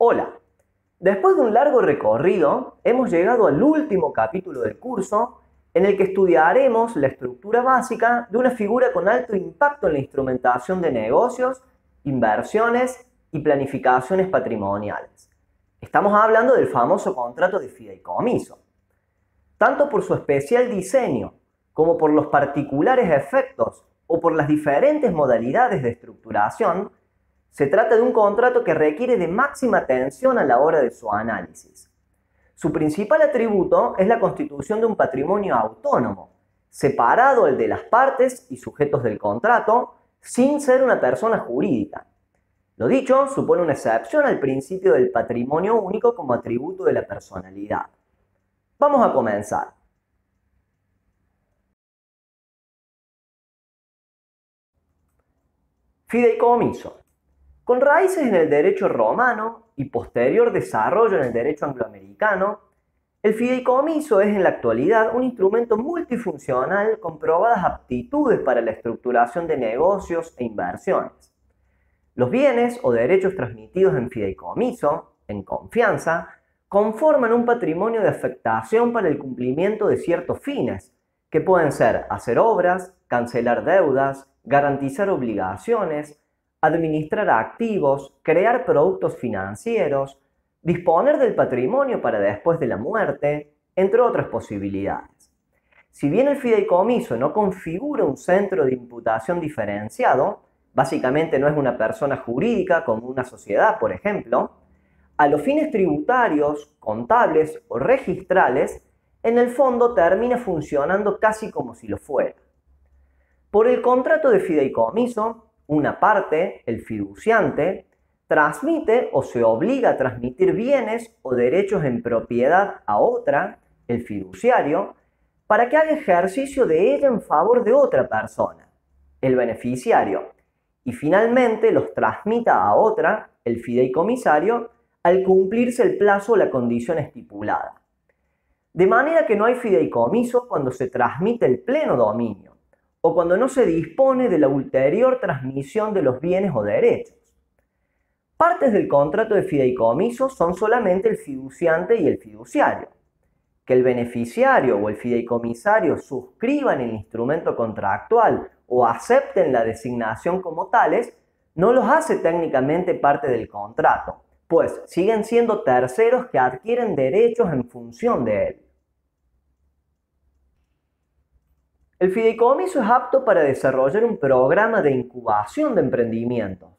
Hola, después de un largo recorrido, hemos llegado al último capítulo del curso en el que estudiaremos la estructura básica de una figura con alto impacto en la instrumentación de negocios, inversiones y planificaciones patrimoniales. Estamos hablando del famoso contrato de fideicomiso. Tanto por su especial diseño, como por los particulares efectos o por las diferentes modalidades de estructuración, se trata de un contrato que requiere de máxima atención a la hora de su análisis. Su principal atributo es la constitución de un patrimonio autónomo, separado el de las partes y sujetos del contrato, sin ser una persona jurídica. Lo dicho supone una excepción al principio del patrimonio único como atributo de la personalidad. Vamos a comenzar. Fideicomiso. Con raíces en el derecho romano y posterior desarrollo en el derecho angloamericano, el fideicomiso es en la actualidad un instrumento multifuncional con probadas aptitudes para la estructuración de negocios e inversiones. Los bienes o derechos transmitidos en fideicomiso, en confianza, conforman un patrimonio de afectación para el cumplimiento de ciertos fines, que pueden ser hacer obras, cancelar deudas, garantizar obligaciones, administrar activos, crear productos financieros, disponer del patrimonio para después de la muerte, entre otras posibilidades. Si bien el fideicomiso no configura un centro de imputación diferenciado, básicamente no es una persona jurídica como una sociedad, por ejemplo, a los fines tributarios, contables o registrales, en el fondo termina funcionando casi como si lo fuera. Por el contrato de fideicomiso, una parte, el fiduciante, transmite o se obliga a transmitir bienes o derechos en propiedad a otra, el fiduciario, para que haga ejercicio de ella en favor de otra persona, el beneficiario, y finalmente los transmita a otra, el fideicomisario, al cumplirse el plazo o la condición estipulada. De manera que no hay fideicomiso cuando se transmite el pleno dominio, o cuando no se dispone de la ulterior transmisión de los bienes o derechos. Partes del contrato de fideicomiso son solamente el fiduciante y el fiduciario. Que el beneficiario o el fideicomisario suscriban el instrumento contractual o acepten la designación como tales, no los hace técnicamente parte del contrato, pues siguen siendo terceros que adquieren derechos en función de él. El fideicomiso es apto para desarrollar un programa de incubación de emprendimientos.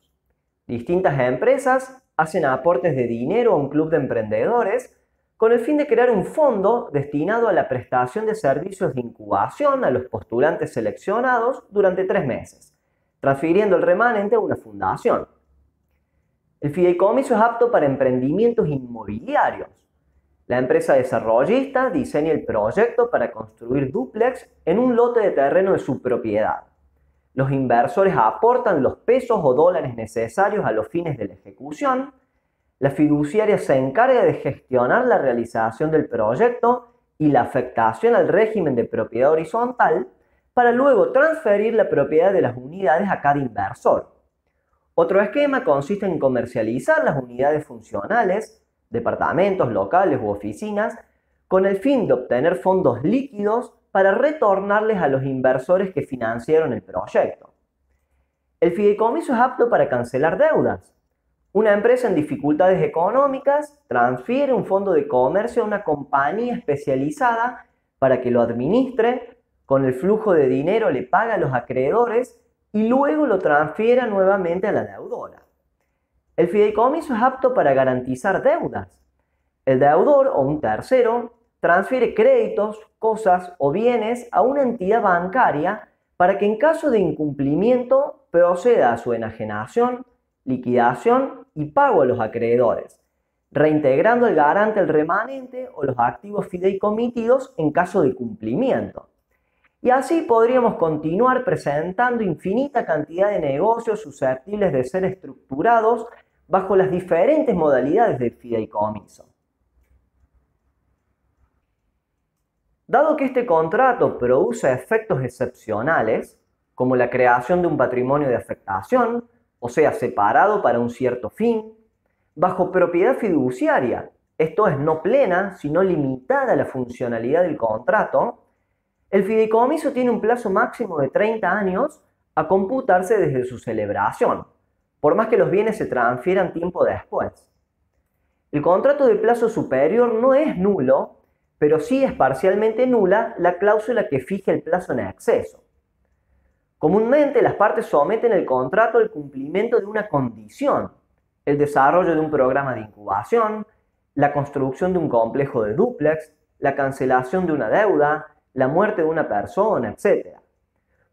Distintas empresas hacen aportes de dinero a un club de emprendedores con el fin de crear un fondo destinado a la prestación de servicios de incubación a los postulantes seleccionados durante 3 meses, transfiriendo el remanente a una fundación. El fideicomiso es apto para emprendimientos inmobiliarios. La empresa desarrollista diseña el proyecto para construir dúplex en un lote de terreno de su propiedad. Los inversores aportan los pesos o dólares necesarios a los fines de la ejecución. La fiduciaria se encarga de gestionar la realización del proyecto y la afectación al régimen de propiedad horizontal para luego transferir la propiedad de las unidades a cada inversor. Otro esquema consiste en comercializar las unidades funcionales, departamentos, locales u oficinas, con el fin de obtener fondos líquidos para retornarles a los inversores que financiaron el proyecto. El fideicomiso es apto para cancelar deudas. Una empresa en dificultades económicas transfiere un fondo de comercio a una compañía especializada para que lo administre, con el flujo de dinero le paga a los acreedores y luego lo transfiera nuevamente a la deudora. El fideicomiso es apto para garantizar deudas. El deudor o un tercero transfiere créditos, cosas o bienes a una entidad bancaria para que en caso de incumplimiento proceda a su enajenación, liquidación y pago a los acreedores, reintegrando el garante el remanente o los activos fideicomitidos en caso de cumplimiento. Y así podríamos continuar presentando infinita cantidad de negocios susceptibles de ser estructurados bajo las diferentes modalidades del fideicomiso. Dado que este contrato produce efectos excepcionales, como la creación de un patrimonio de afectación, o sea, separado para un cierto fin, bajo propiedad fiduciaria, esto es no plena, sino limitada la funcionalidad del contrato, el fideicomiso tiene un plazo máximo de 30 años a computarse desde su celebración, por más que los bienes se transfieran tiempo después. El contrato de plazo superior no es nulo, pero sí es parcialmente nula la cláusula que fija el plazo en exceso. Comúnmente las partes someten el contrato al cumplimiento de una condición, el desarrollo de un programa de incubación, la construcción de un complejo de dúplex, la cancelación de una deuda, la muerte de una persona, etc.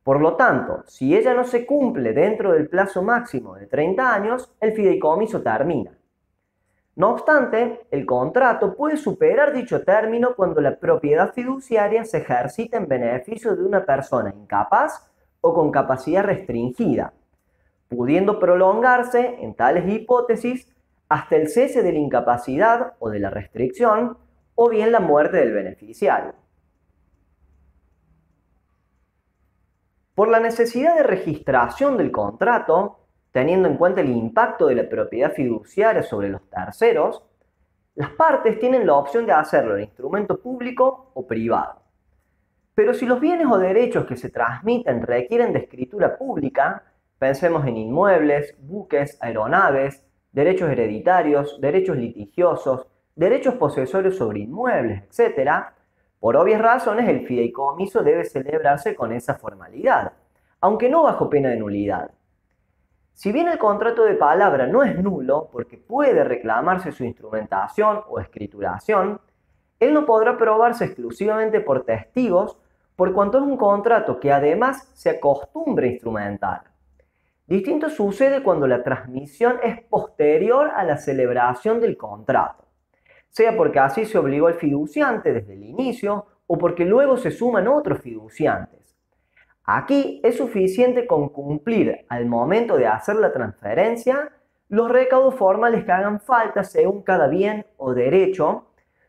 Por lo tanto, si ella no se cumple dentro del plazo máximo de 30 años, el fideicomiso termina. No obstante, el contrato puede superar dicho término cuando la propiedad fiduciaria se ejercita en beneficio de una persona incapaz o con capacidad restringida, pudiendo prolongarse, en tales hipótesis, hasta el cese de la incapacidad o de la restricción, o bien la muerte del beneficiario. Por la necesidad de registración del contrato, teniendo en cuenta el impacto de la propiedad fiduciaria sobre los terceros, las partes tienen la opción de hacerlo en instrumento público o privado. Pero si los bienes o derechos que se transmiten requieren de escritura pública, pensemos en inmuebles, buques, aeronaves, derechos hereditarios, derechos litigiosos, derechos posesorios sobre inmuebles, etc., por obvias razones el fideicomiso debe celebrarse con esa formalidad, aunque no bajo pena de nulidad. Si bien el contrato de palabra no es nulo porque puede reclamarse su instrumentación o escrituración, él no podrá probarse exclusivamente por testigos por cuanto es un contrato que además se acostumbra a instrumentar. Distinto sucede cuando la transmisión es posterior a la celebración del contrato, sea porque así se obligó al fiduciante desde el inicio o porque luego se suman otros fiduciantes. Aquí es suficiente con cumplir al momento de hacer la transferencia los recaudos formales que hagan falta según cada bien o derecho,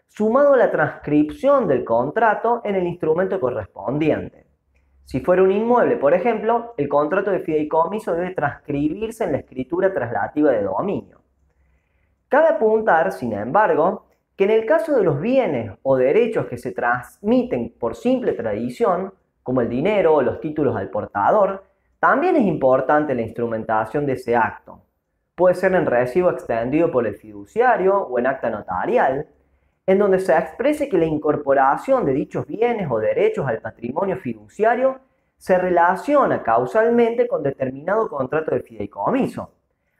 sumado a la transcripción del contrato en el instrumento correspondiente. Si fuera un inmueble, por ejemplo, el contrato de fideicomiso debe transcribirse en la escritura traslativa de dominio. Cabe apuntar, sin embargo, que en el caso de los bienes o derechos que se transmiten por simple tradición, como el dinero o los títulos al portador, también es importante la instrumentación de ese acto. Puede ser en recibo extendido por el fiduciario o en acta notarial, en donde se exprese que la incorporación de dichos bienes o derechos al patrimonio fiduciario se relaciona causalmente con determinado contrato de fideicomiso,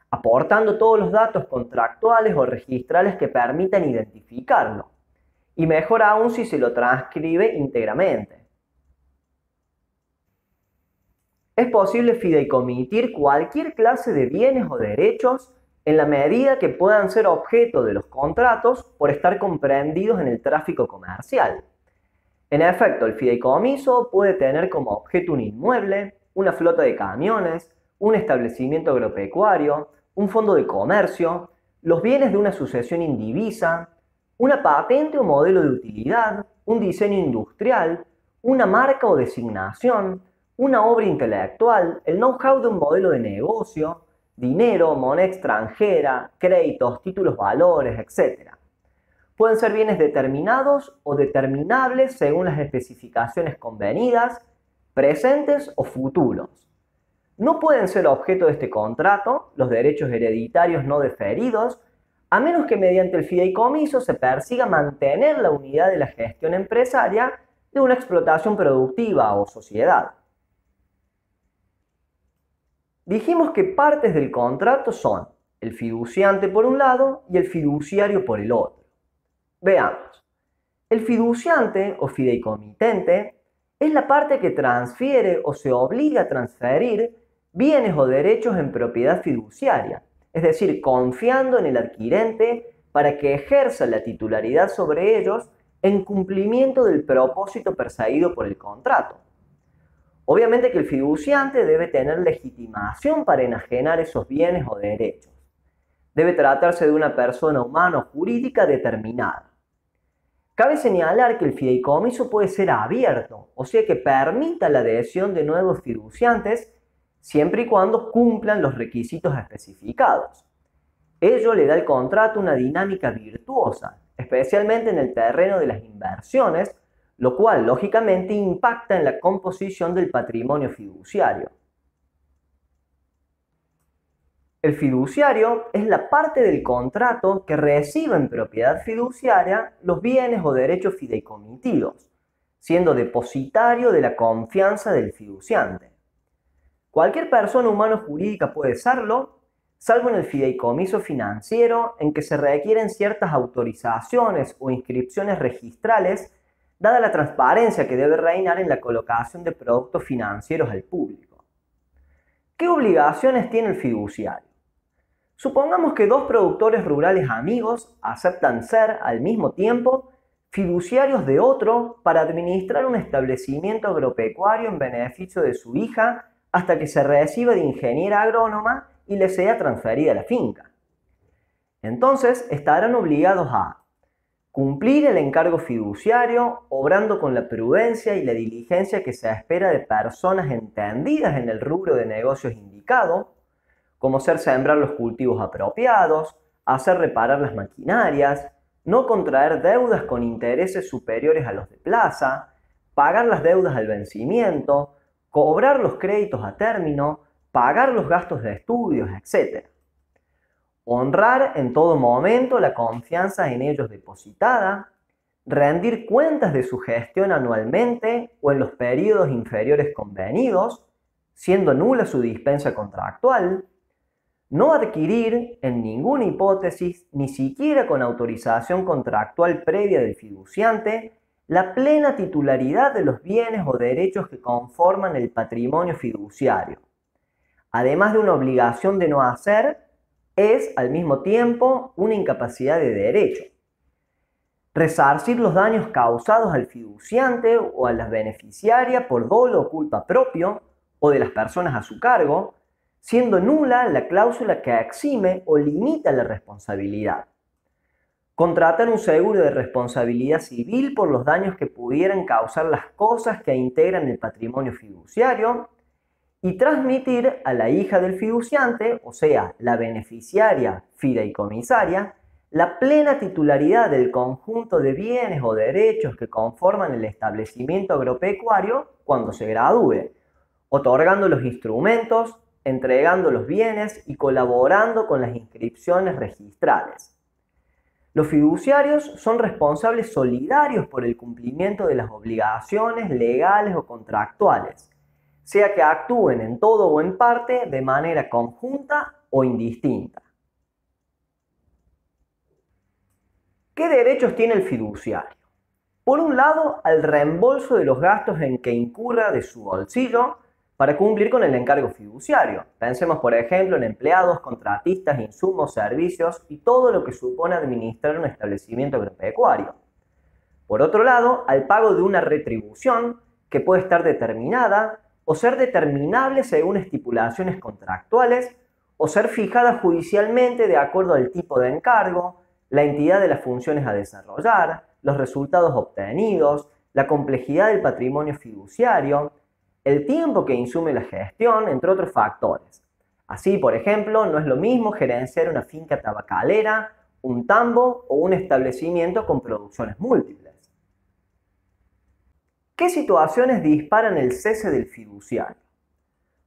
aportando todos los datos contractuales o registrales que permitan identificarlo, y mejor aún si se lo transcribe íntegramente. Es posible fideicomitir cualquier clase de bienes o derechos en la medida que puedan ser objeto de los contratos por estar comprendidos en el tráfico comercial. En efecto, el fideicomiso puede tener como objeto un inmueble, una flota de camiones, un establecimiento agropecuario, un fondo de comercio, los bienes de una sucesión indivisa, una patente o modelo de utilidad, un diseño industrial, una marca o designación, una obra intelectual, el know-how de un modelo de negocio, dinero, moneda extranjera, créditos, títulos valores, etc. Pueden ser bienes determinados o determinables según las especificaciones convenidas, presentes o futuros. No pueden ser objeto de este contrato los derechos hereditarios no deferidos, a menos que mediante el fideicomiso se persiga mantener la unidad de la gestión empresaria de una explotación productiva o sociedad. Dijimos que partes del contrato son el fiduciante por un lado y el fiduciario por el otro. Veamos. El fiduciante o fideicomitente es la parte que transfiere o se obliga a transferir bienes o derechos en propiedad fiduciaria, es decir, confiando en el adquirente para que ejerza la titularidad sobre ellos en cumplimiento del propósito perseguido por el contrato. Obviamente que el fiduciante debe tener legitimación para enajenar esos bienes o derechos. Debe tratarse de una persona humana o jurídica determinada. Cabe señalar que el fideicomiso puede ser abierto, o sea que permita la adhesión de nuevos fiduciantes siempre y cuando cumplan los requisitos especificados. Ello le da al contrato una dinámica virtuosa, especialmente en el terreno de las inversiones, lo cual lógicamente impacta en la composición del patrimonio fiduciario. El fiduciario es la parte del contrato que recibe en propiedad fiduciaria los bienes o derechos fideikomitidos, siendo depositario de la confianza del fiduciante. Cualquier persona humana o jurídica puede serlo, salvo en el fideicomiso financiero, en que se requieren ciertas autorizaciones o inscripciones registrales, dada la transparencia que debe reinar en la colocación de productos financieros al público. ¿Qué obligaciones tiene el fiduciario? Supongamos que dos productores rurales amigos aceptan ser, al mismo tiempo, fiduciarios de otro para administrar un establecimiento agropecuario en beneficio de su hija hasta que se reciba de ingeniera agrónoma y le sea transferida la finca. Entonces estarán obligados a cumplir el encargo fiduciario, obrando con la prudencia y la diligencia que se espera de personas entendidas en el rubro de negocios indicado, como hacer sembrar los cultivos apropiados, hacer reparar las maquinarias, no contraer deudas con intereses superiores a los de plaza, pagar las deudas al vencimiento, cobrar los créditos a término, pagar los gastos de estudios, etc. Honrar en todo momento la confianza en ellos depositada, rendir cuentas de su gestión anualmente o en los periodos inferiores convenidos, siendo nula su dispensa contractual, no adquirir en ninguna hipótesis, ni siquiera con autorización contractual previa del fiduciante, la plena titularidad de los bienes o derechos que conforman el patrimonio fiduciario. Además de una obligación de no hacer, es al mismo tiempo una incapacidad de derecho. Resarcir los daños causados al fiduciante o a la beneficiaria por dolo o culpa propio o de las personas a su cargo, siendo nula la cláusula que exime o limita la responsabilidad. Contratar un seguro de responsabilidad civil por los daños que pudieran causar las cosas que integran el patrimonio fiduciario y transmitir a la hija del fiduciante, o sea, la beneficiaria fideicomisaria, la plena titularidad del conjunto de bienes o derechos que conforman el establecimiento agropecuario cuando se gradúe, otorgando los instrumentos, entregando los bienes y colaborando con las inscripciones registrales. Los fiduciarios son responsables solidarios por el cumplimiento de las obligaciones legales o contractuales, sea que actúen en todo o en parte de manera conjunta o indistinta. ¿Qué derechos tiene el fiduciario? Por un lado, al reembolso de los gastos en que incurra de su bolsillo para cumplir con el encargo fiduciario. Pensemos, por ejemplo, en empleados, contratistas, insumos, servicios y todo lo que supone administrar un establecimiento agropecuario. Por otro lado, al pago de una retribución que puede estar determinada o ser determinable según estipulaciones contractuales o ser fijada judicialmente de acuerdo al tipo de encargo, la entidad de las funciones a desarrollar, los resultados obtenidos, la complejidad del patrimonio fiduciario, el tiempo que insume la gestión, entre otros factores. Así, por ejemplo, no es lo mismo gerenciar una finca tabacalera, un tambo o un establecimiento con producciones múltiples. ¿Qué situaciones disparan el cese del fiduciario?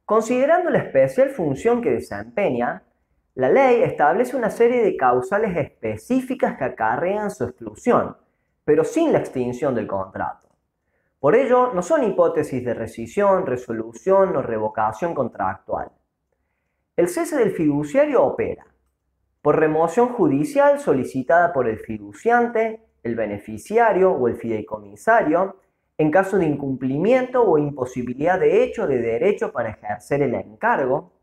Considerando la especial función que desempeña, la ley establece una serie de causales específicas que acarrean su exclusión, pero sin la extinción del contrato. Por ello, no son hipótesis de rescisión, resolución o revocación contractual. El cese del fiduciario opera por remoción judicial solicitada por el fiduciante, el beneficiario o el fideicomisario, en caso de incumplimiento o imposibilidad de hecho de derecho para ejercer el encargo,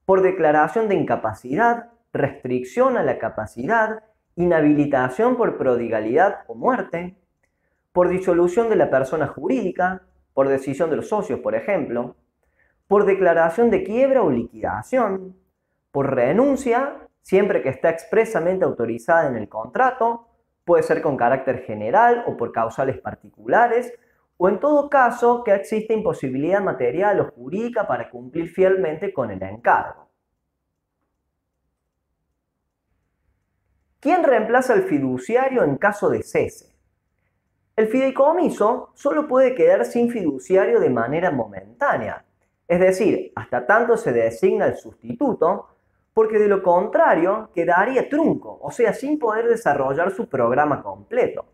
por declaración de incapacidad, restricción a la capacidad, inhabilitación por prodigalidad o muerte, por disolución de la persona jurídica, por decisión de los socios, por ejemplo, por declaración de quiebra o liquidación, por renuncia, siempre que está expresamente autorizada en el contrato, puede ser con carácter general o por causales particulares, o en todo caso que exista imposibilidad material o jurídica para cumplir fielmente con el encargo. ¿Quién reemplaza al fiduciario en caso de cese? El fideicomiso solo puede quedar sin fiduciario de manera momentánea, es decir, hasta tanto se designa el sustituto, porque de lo contrario quedaría trunco, o sea, sin poder desarrollar su programa completo.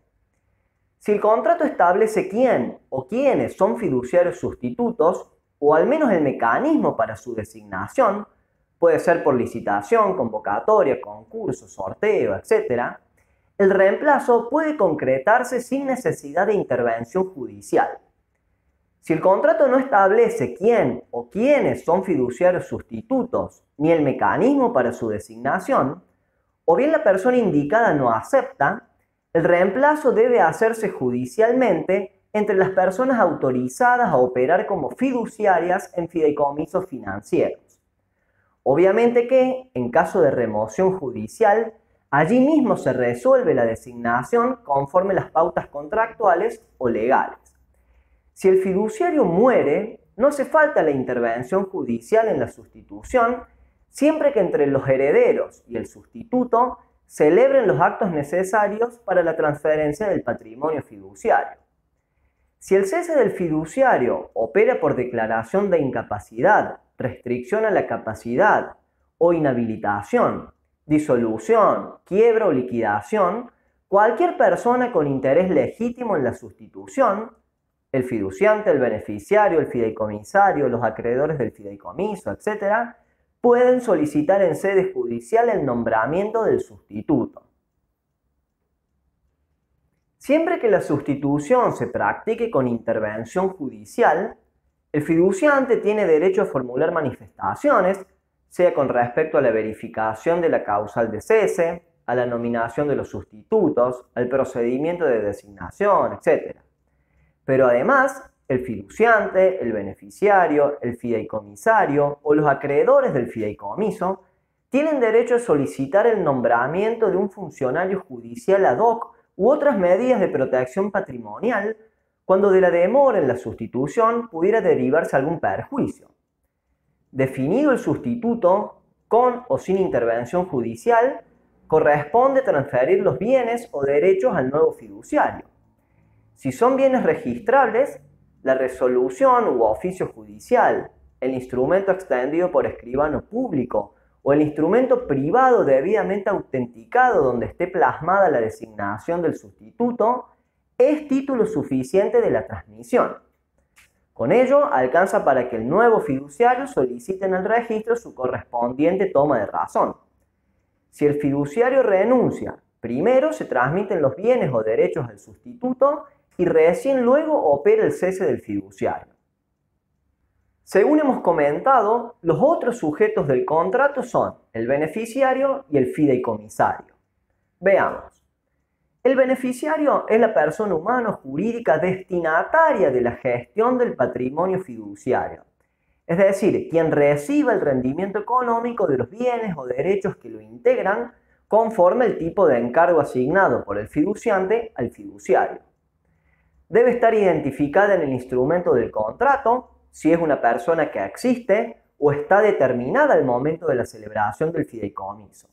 Si el contrato establece quién o quiénes son fiduciarios sustitutos, o al menos el mecanismo para su designación, puede ser por licitación, convocatoria, concurso, sorteo, etc., el reemplazo puede concretarse sin necesidad de intervención judicial. Si el contrato no establece quién o quiénes son fiduciarios sustitutos, ni el mecanismo para su designación, o bien la persona indicada no acepta, el reemplazo debe hacerse judicialmente entre las personas autorizadas a operar como fiduciarias en fideicomisos financieros. Obviamente que, en caso de remoción judicial, allí mismo se resuelve la designación conforme las pautas contractuales o legales. Si el fiduciario muere, no hace falta la intervención judicial en la sustitución, siempre que entre los herederos y el sustituto celebren los actos necesarios para la transferencia del patrimonio fiduciario. Si el cese del fiduciario opera por declaración de incapacidad, restricción a la capacidad o inhabilitación, disolución, quiebra o liquidación, cualquier persona con interés legítimo en la sustitución, el fiduciante, el beneficiario, el fideicomisario, los acreedores del fideicomiso, etc., pueden solicitar en sede judicial el nombramiento del sustituto. Siempre que la sustitución se practique con intervención judicial, el fiduciante tiene derecho a formular manifestaciones, sea con respecto a la verificación de la causal de cese, a la nominación de los sustitutos, al procedimiento de designación, etc. Pero además, el fiduciante, el beneficiario, el fideicomisario o los acreedores del fideicomiso tienen derecho a solicitar el nombramiento de un funcionario judicial ad hoc u otras medidas de protección patrimonial cuando de la demora en la sustitución pudiera derivarse algún perjuicio. Definido el sustituto, con o sin intervención judicial, corresponde transferir los bienes o derechos al nuevo fiduciario. Si son bienes registrables, la resolución u oficio judicial, el instrumento extendido por escribano público o el instrumento privado debidamente autenticado donde esté plasmada la designación del sustituto, es título suficiente de la transmisión. Con ello, alcanza para que el nuevo fiduciario solicite en el registro su correspondiente toma de razón. Si el fiduciario renuncia, primero se transmiten los bienes o derechos al sustituto y recién luego opera el cese del fiduciario. Según hemos comentado, los otros sujetos del contrato son el beneficiario y el fideicomisario. Veamos. El beneficiario es la persona humana o jurídica destinataria de la gestión del patrimonio fiduciario, es decir, quien reciba el rendimiento económico de los bienes o derechos que lo integran conforme el tipo de encargo asignado por el fiduciante al fiduciario. Debe estar identificada en el instrumento del contrato, si es una persona que existe o está determinada al momento de la celebración del fideicomiso.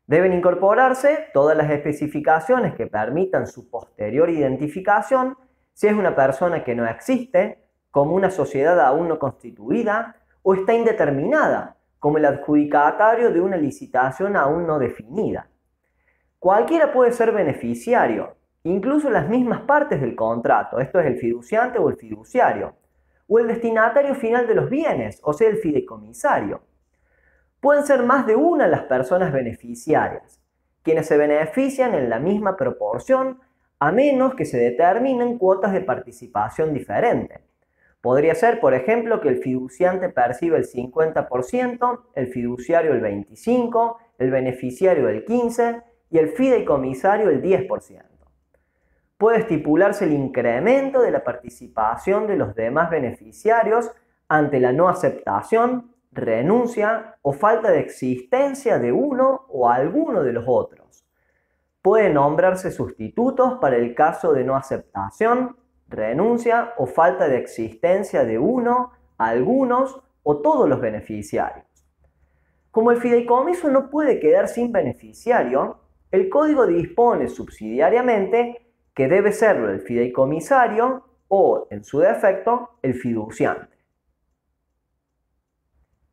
Deben incorporarse todas las especificaciones que permitan su posterior identificación si es una persona que no existe, como una sociedad aún no constituida, o está indeterminada, como el adjudicatario de una licitación aún no definida. Cualquiera puede ser beneficiario, incluso las mismas partes del contrato, esto es el fiduciante o el fiduciario, o el destinatario final de los bienes, o sea el fideicomisario. Pueden ser más de una las personas beneficiarias, quienes se benefician en la misma proporción a menos que se determinen cuotas de participación diferentes. Podría ser, por ejemplo, que el fiduciante perciba el 50%, el fiduciario el 25%, el beneficiario el 15% y el fideicomisario el 10%. Puede estipularse el incremento de la participación de los demás beneficiarios ante la no aceptación, renuncia o falta de existencia de uno o alguno de los otros. Pueden nombrarse sustitutos para el caso de no aceptación, renuncia o falta de existencia de uno, algunos o todos los beneficiarios. Como el fideicomiso no puede quedar sin beneficiario, el código dispone subsidiariamente que debe serlo el fideicomisario o, en su defecto, el fiduciante.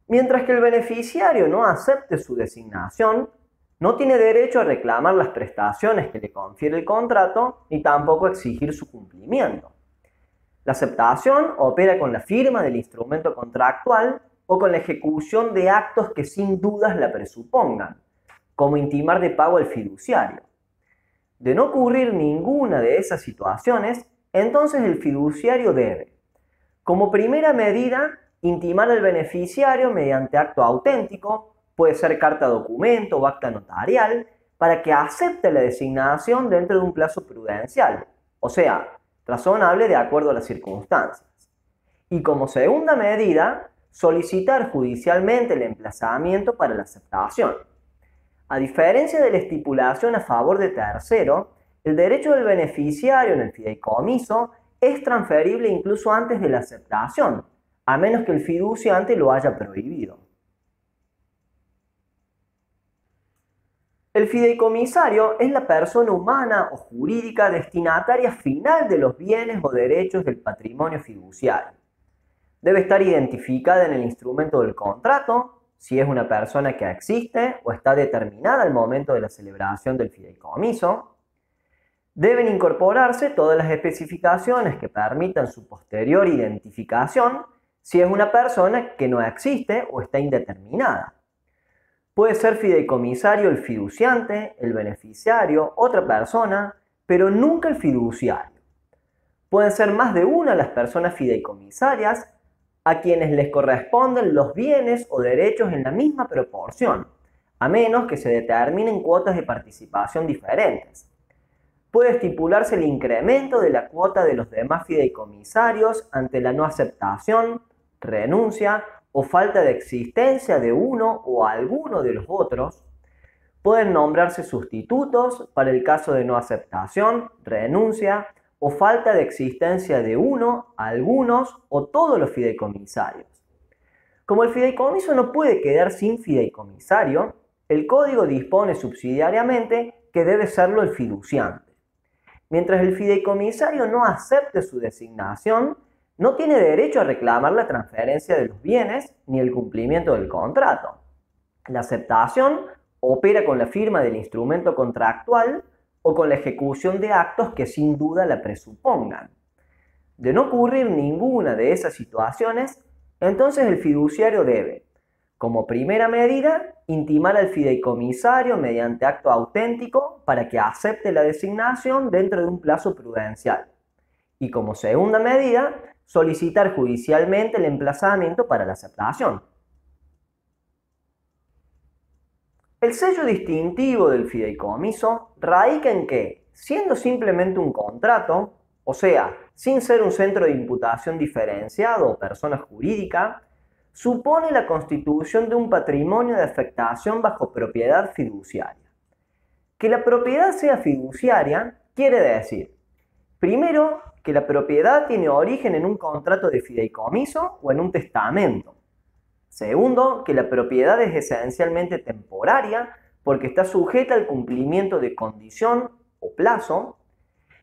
Mientras que el beneficiario no acepte su designación, no tiene derecho a reclamar las prestaciones que le confiere el contrato ni tampoco a exigir su cumplimiento. La aceptación opera con la firma del instrumento contractual o con la ejecución de actos que sin dudas la presupongan, como intimar de pago al fiduciario. De no ocurrir ninguna de esas situaciones, entonces el fiduciario debe, como primera medida, intimar al beneficiario mediante acto auténtico, puede ser carta documento o acta notarial, para que acepte la designación dentro de un plazo prudencial, o sea, razonable de acuerdo a las circunstancias. Y como segunda medida, solicitar judicialmente el emplazamiento para la aceptación. A diferencia de la estipulación a favor de tercero, el derecho del beneficiario en el fideicomiso es transferible incluso antes de la aceptación, a menos que el fiduciante lo haya prohibido. El fideicomisario es la persona humana o jurídica destinataria final de los bienes o derechos del patrimonio fiduciario. Debe estar identificada en el instrumento del contrato, si es una persona que existe o está determinada al momento de la celebración del fideicomiso. Deben incorporarse todas las especificaciones que permitan su posterior identificación si es una persona que no existe o está indeterminada. Puede ser fideicomisario el fiduciante, el beneficiario, otra persona, pero nunca el fiduciario. Pueden ser más de una las personas fideicomisarias a quienes les corresponden los bienes o derechos en la misma proporción, a menos que se determinen cuotas de participación diferentes. Puede estipularse el incremento de la cuota de los demás fideicomisarios ante la no aceptación, renuncia o falta de existencia de uno o alguno de los otros. Pueden nombrarse sustitutos para el caso de no aceptación, renuncia o falta de existencia de uno, algunos o todos los fideicomisarios. Como el fideicomiso no puede quedar sin fideicomisario, el código dispone subsidiariamente que debe serlo el fiduciante. Mientras el fideicomisario no acepte su designación, no tiene derecho a reclamar la transferencia de los bienes ni el cumplimiento del contrato. La aceptación opera con la firma del instrumento contractual o con la ejecución de actos que sin duda la presupongan. De no ocurrir ninguna de esas situaciones, entonces el fiduciario debe, como primera medida, intimar al fideicomisario mediante acto auténtico para que acepte la designación dentro de un plazo prudencial. Y como segunda medida, solicitar judicialmente el emplazamiento para la aceptación. El sello distintivo del fideicomiso radica en que, siendo simplemente un contrato, o sea, sin ser un centro de imputación diferenciado o persona jurídica, supone la constitución de un patrimonio de afectación bajo propiedad fiduciaria. Que la propiedad sea fiduciaria quiere decir, primero, que la propiedad tiene origen en un contrato de fideicomiso o en un testamento. Segundo, que la propiedad es esencialmente temporaria porque está sujeta al cumplimiento de condición o plazo.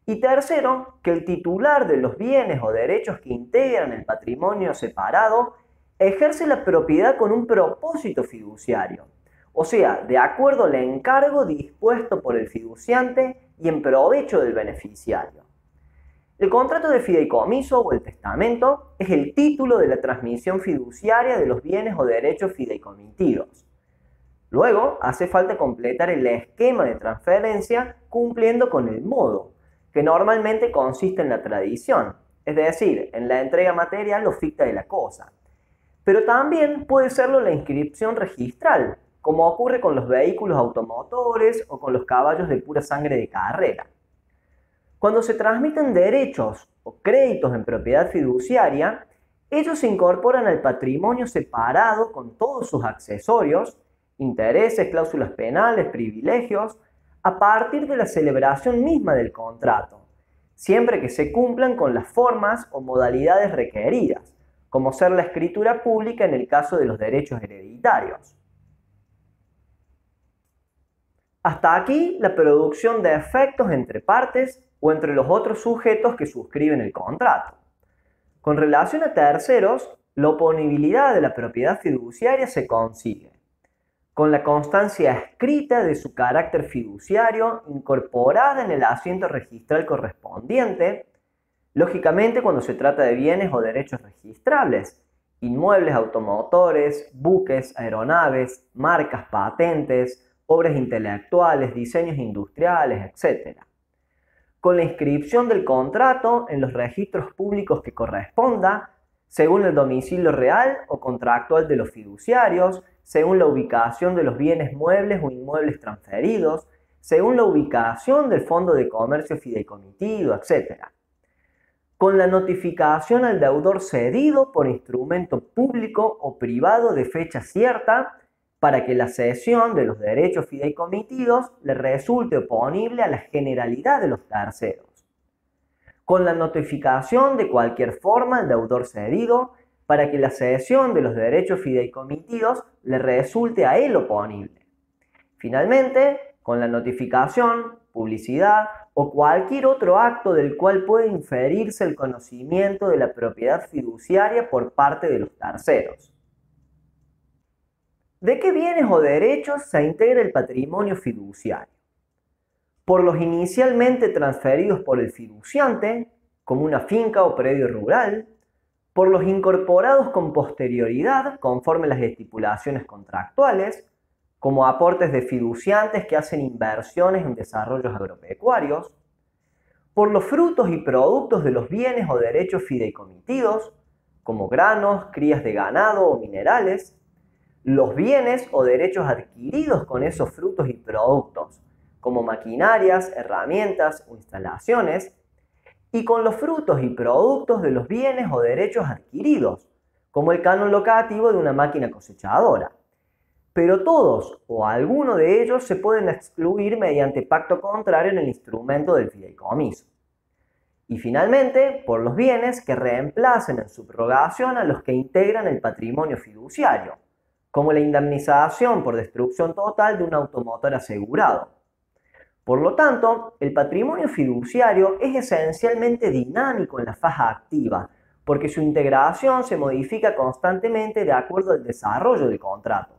Y tercero, que el titular de los bienes o derechos que integran el patrimonio separado ejerce la propiedad con un propósito fiduciario, o sea, de acuerdo al encargo dispuesto por el fiduciante y en provecho del beneficiario. El contrato de fideicomiso o el testamento es el título de la transmisión fiduciaria de los bienes o derechos fideicomitidos. Luego, hace falta completar el esquema de transferencia cumpliendo con el modo, que normalmente consiste en la tradición, es decir, en la entrega material o ficta de la cosa. Pero también puede serlo la inscripción registral, como ocurre con los vehículos automotores o con los caballos de pura sangre de carrera. Cuando se transmiten derechos o créditos en propiedad fiduciaria, ellos se incorporan al patrimonio separado con todos sus accesorios, intereses, cláusulas penales, privilegios, a partir de la celebración misma del contrato, siempre que se cumplan con las formas o modalidades requeridas, como ser la escritura pública en el caso de los derechos hereditarios. Hasta aquí la producción de efectos entre partes o entre los otros sujetos que suscriben el contrato. Con relación a terceros, la oponibilidad de la propiedad fiduciaria se consigue con la constancia escrita de su carácter fiduciario incorporada en el asiento registral correspondiente, lógicamente cuando se trata de bienes o derechos registrables, inmuebles automotores, buques, aeronaves, marcas, patentes, obras intelectuales, diseños industriales, etc. Con la inscripción del contrato en los registros públicos que corresponda, según el domicilio real o contractual de los fiduciarios, según la ubicación de los bienes muebles o inmuebles transferidos, según la ubicación del fondo de comercio fideicomitido, etc. Con la notificación al deudor cedido por instrumento público o privado de fecha cierta, para que la cesión de los derechos fideicomitidos le resulte oponible a la generalidad de los terceros. Con la notificación de cualquier forma al deudor cedido, para que la cesión de los derechos fideicomitidos le resulte a él oponible. Finalmente, con la notificación, publicidad o cualquier otro acto del cual puede inferirse el conocimiento de la propiedad fiduciaria por parte de los terceros. ¿De qué bienes o derechos se integra el patrimonio fiduciario? Por los inicialmente transferidos por el fiduciante, como una finca o predio rural, por los incorporados con posterioridad, conforme las estipulaciones contractuales, como aportes de fiduciantes que hacen inversiones en desarrollos agropecuarios, por los frutos y productos de los bienes o derechos fideicomitidos, como granos, crías de ganado o minerales, los bienes o derechos adquiridos con esos frutos y productos, como maquinarias, herramientas o instalaciones, y con los frutos y productos de los bienes o derechos adquiridos, como el canon locativo de una máquina cosechadora. Pero todos o alguno de ellos se pueden excluir mediante pacto contrario en el instrumento del fideicomiso. Y finalmente, por los bienes que reemplacen en subrogación a los que integran el patrimonio fiduciario, como la indemnización por destrucción total de un automotor asegurado. Por lo tanto, el patrimonio fiduciario es esencialmente dinámico en la fase activa, porque su integración se modifica constantemente de acuerdo al desarrollo del contrato.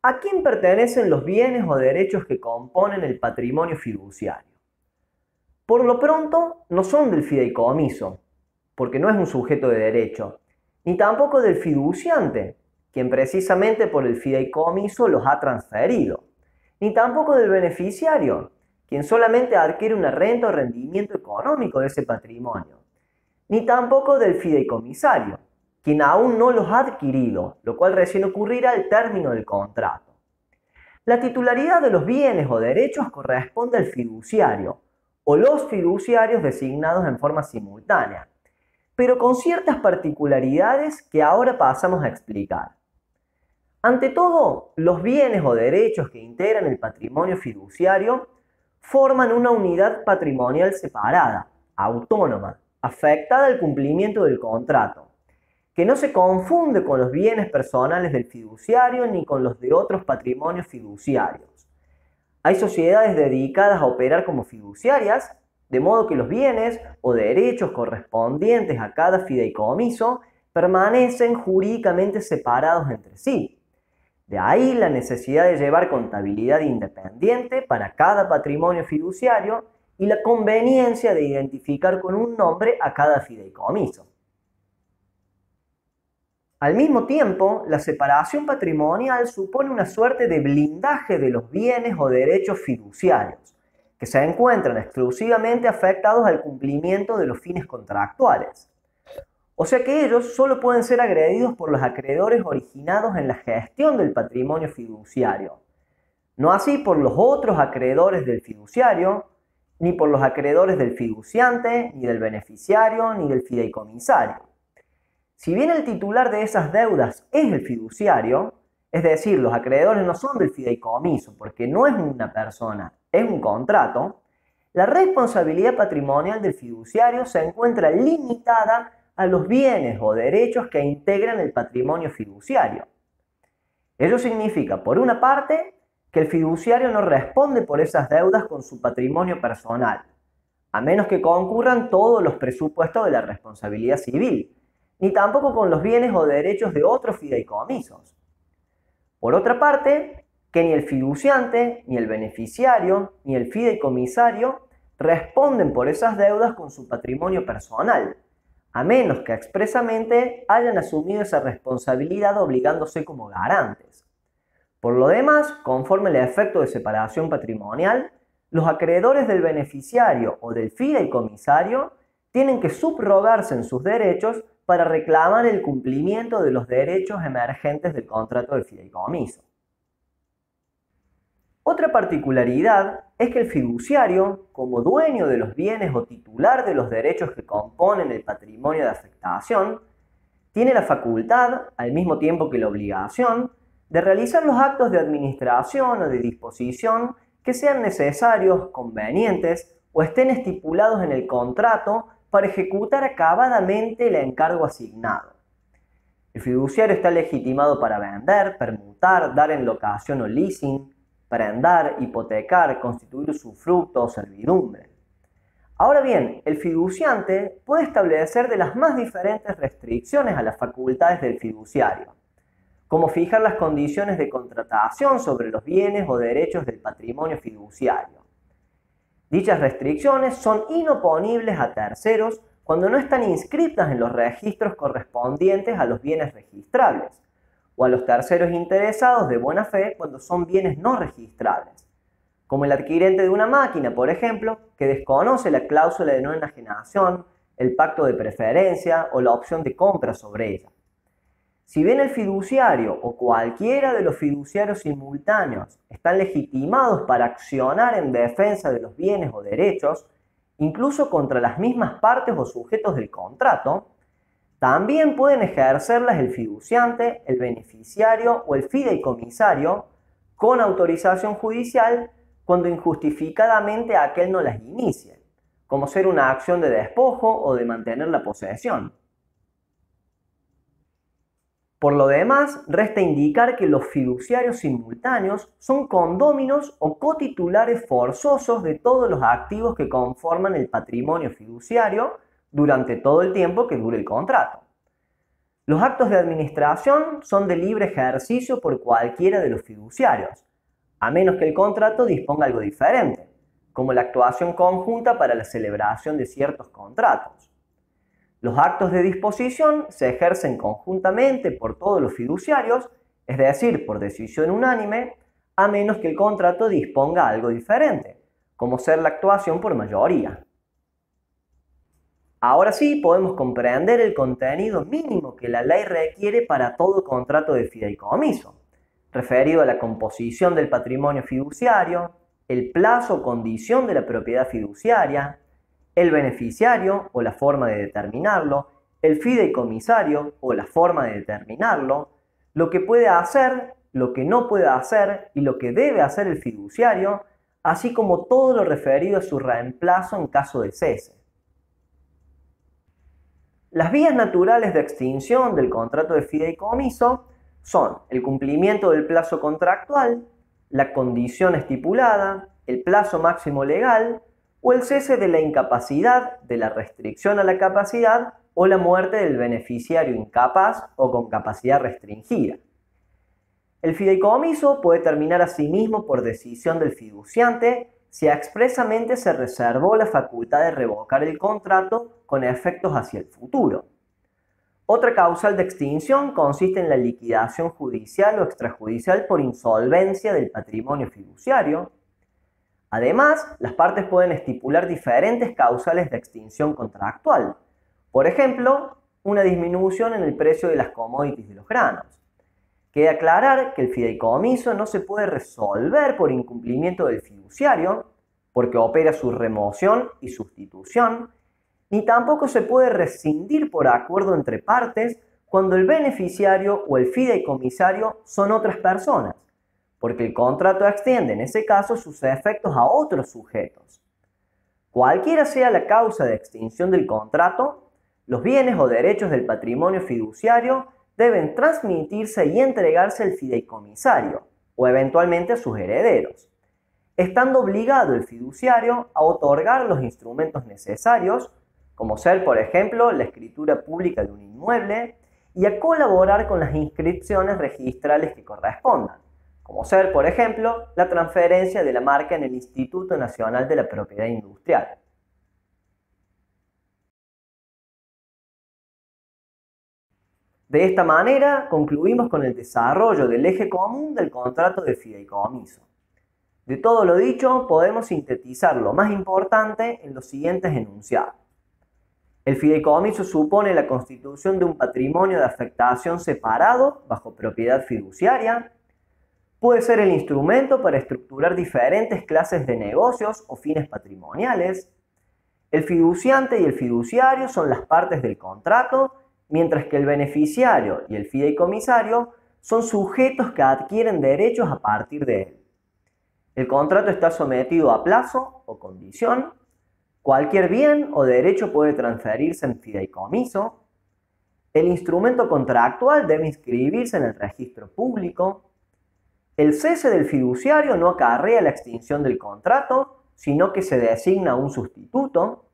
¿A quién pertenecen los bienes o derechos que componen el patrimonio fiduciario? Por lo pronto, no son del fideicomiso, porque no es un sujeto de derecho, ni tampoco del fiduciante, quien precisamente por el fideicomiso los ha transferido, ni tampoco del beneficiario, quien solamente adquiere una renta o rendimiento económico de ese patrimonio, ni tampoco del fideicomisario, quien aún no los ha adquirido, lo cual recién ocurrirá al término del contrato. La titularidad de los bienes o derechos corresponde al fiduciario, o los fiduciarios designados en forma simultánea, pero con ciertas particularidades que ahora pasamos a explicar. Ante todo, los bienes o derechos que integran el patrimonio fiduciario forman una unidad patrimonial separada, autónoma, afectada al cumplimiento del contrato, que no se confunde con los bienes personales del fiduciario ni con los de otros patrimonios fiduciarios. Hay sociedades dedicadas a operar como fiduciarias, de modo que los bienes o derechos correspondientes a cada fideicomiso permanecen jurídicamente separados entre sí. De ahí la necesidad de llevar contabilidad independiente para cada patrimonio fiduciario y la conveniencia de identificar con un nombre a cada fideicomiso. Al mismo tiempo, la separación patrimonial supone una suerte de blindaje de los bienes o derechos fiduciarios, que se encuentran exclusivamente afectados al cumplimiento de los fines contractuales. O sea que ellos solo pueden ser agredidos por los acreedores originados en la gestión del patrimonio fiduciario, no así por los otros acreedores del fiduciario, ni por los acreedores del fiduciante, ni del beneficiario, ni del fideicomisario. Si bien el titular de esas deudas es el fiduciario, es decir, los acreedores no son del fideicomiso porque no es una persona, es un contrato, la responsabilidad patrimonial del fiduciario se encuentra limitada a los bienes o derechos que integran el patrimonio fiduciario. Ello significa, por una parte, que el fiduciario no responde por esas deudas con su patrimonio personal, a menos que concurran todos los presupuestos de la responsabilidad civil, ni tampoco con los bienes o derechos de otros fideicomisos. Por otra parte, que ni el fiduciante, ni el beneficiario, ni el fideicomisario responden por esas deudas con su patrimonio personal, a menos que expresamente hayan asumido esa responsabilidad obligándose como garantes. Por lo demás, conforme el efecto de separación patrimonial, los acreedores del beneficiario o del fideicomisario tienen que subrogarse en sus derechos para reclamar el cumplimiento de los derechos emergentes del contrato de fideicomiso. Otra particularidad es que el fiduciario, como dueño de los bienes o titular de los derechos que componen el patrimonio de afectación, tiene la facultad, al mismo tiempo que la obligación, de realizar los actos de administración o de disposición que sean necesarios, convenientes o estén estipulados en el contrato para ejecutar acabadamente el encargo asignado. El fiduciario está legitimado para vender, permutar, dar en locación o leasing, prendar, hipotecar, constituir usufructo o servidumbre. Ahora bien, el fiduciante puede establecer de las más diferentes restricciones a las facultades del fiduciario, como fijar las condiciones de contratación sobre los bienes o derechos del patrimonio fiduciario. Dichas restricciones son inoponibles a terceros cuando no están inscritas en los registros correspondientes a los bienes registrables, o a los terceros interesados de buena fe cuando son bienes no registrables, como el adquirente de una máquina, por ejemplo, que desconoce la cláusula de no enajenación, el pacto de preferencia o la opción de compra sobre ella. Si bien el fiduciario o cualquiera de los fiduciarios simultáneos están legitimados para accionar en defensa de los bienes o derechos, incluso contra las mismas partes o sujetos del contrato, también pueden ejercerlas el fiduciante, el beneficiario o el fideicomisario con autorización judicial cuando injustificadamente aquel no las inicie, como ser una acción de despojo o de mantener la posesión. Por lo demás, resta indicar que los fiduciarios simultáneos son condóminos o cotitulares forzosos de todos los activos que conforman el patrimonio fiduciario durante todo el tiempo que dure el contrato. Los actos de administración son de libre ejercicio por cualquiera de los fiduciarios, a menos que el contrato disponga algo diferente, como la actuación conjunta para la celebración de ciertos contratos. Los actos de disposición se ejercen conjuntamente por todos los fiduciarios, es decir, por decisión unánime, a menos que el contrato disponga algo diferente, como ser la actuación por mayoría. Ahora sí podemos comprender el contenido mínimo que la ley requiere para todo contrato de fideicomiso, referido a la composición del patrimonio fiduciario, el plazo o condición de la propiedad fiduciaria, el beneficiario o la forma de determinarlo, el fideicomisario o la forma de determinarlo, lo que puede hacer, lo que no puede hacer y lo que debe hacer el fiduciario, así como todo lo referido a su reemplazo en caso de cese. Las vías naturales de extinción del contrato de fideicomiso son el cumplimiento del plazo contractual, la condición estipulada, el plazo máximo legal o el cese de la incapacidad, de la restricción a la capacidad o la muerte del beneficiario incapaz o con capacidad restringida. El fideicomiso puede terminar asimismo por decisión del fiduciante si expresamente se reservó la facultad de revocar el contrato con efectos hacia el futuro. Otra causal de extinción consiste en la liquidación judicial o extrajudicial por insolvencia del patrimonio fiduciario. Además, las partes pueden estipular diferentes causales de extinción contractual. Por ejemplo, una disminución en el precio de las commodities de los granos. Queda aclarar que el fideicomiso no se puede resolver por incumplimiento del fiduciario, porque opera su remoción y sustitución, ni tampoco se puede rescindir por acuerdo entre partes cuando el beneficiario o el fideicomisario son otras personas, porque el contrato extiende en ese caso sus efectos a otros sujetos. Cualquiera sea la causa de extinción del contrato, los bienes o derechos del patrimonio fiduciario deben transmitirse y entregarse al fideicomisario o eventualmente a sus herederos, estando obligado el fiduciario a otorgar los instrumentos necesarios, como ser, por ejemplo, la escritura pública de un inmueble, y a colaborar con las inscripciones registrales que correspondan, como ser, por ejemplo, la transferencia de la marca en el Instituto Nacional de la Propiedad Industrial. De esta manera, concluimos con el desarrollo del eje común del contrato de fideicomiso. De todo lo dicho, podemos sintetizar lo más importante en los siguientes enunciados. El fideicomiso supone la constitución de un patrimonio de afectación separado bajo propiedad fiduciaria. Puede ser el instrumento para estructurar diferentes clases de negocios o fines patrimoniales. El fiduciante y el fiduciario son las partes del contrato, mientras que el beneficiario y el fideicomisario son sujetos que adquieren derechos a partir de él. El contrato está sometido a plazo o condición. Cualquier bien o derecho puede transferirse en fideicomiso. El instrumento contractual debe inscribirse en el registro público. El cese del fiduciario no acarrea la extinción del contrato, sino que se designa un sustituto.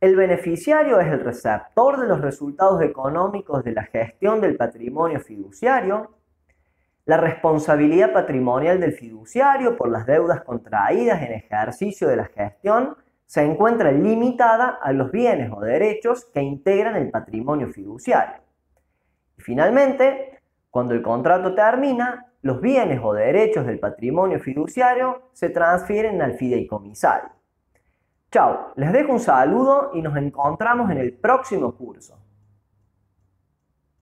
El beneficiario es el receptor de los resultados económicos de la gestión del patrimonio fiduciario. La responsabilidad patrimonial del fiduciario por las deudas contraídas en ejercicio de la gestión se encuentra limitada a los bienes o derechos que integran el patrimonio fiduciario. Y finalmente, cuando el contrato termina, los bienes o derechos del patrimonio fiduciario se transfieren al fideicomisario. Chao, les dejo un saludo y nos encontramos en el próximo curso.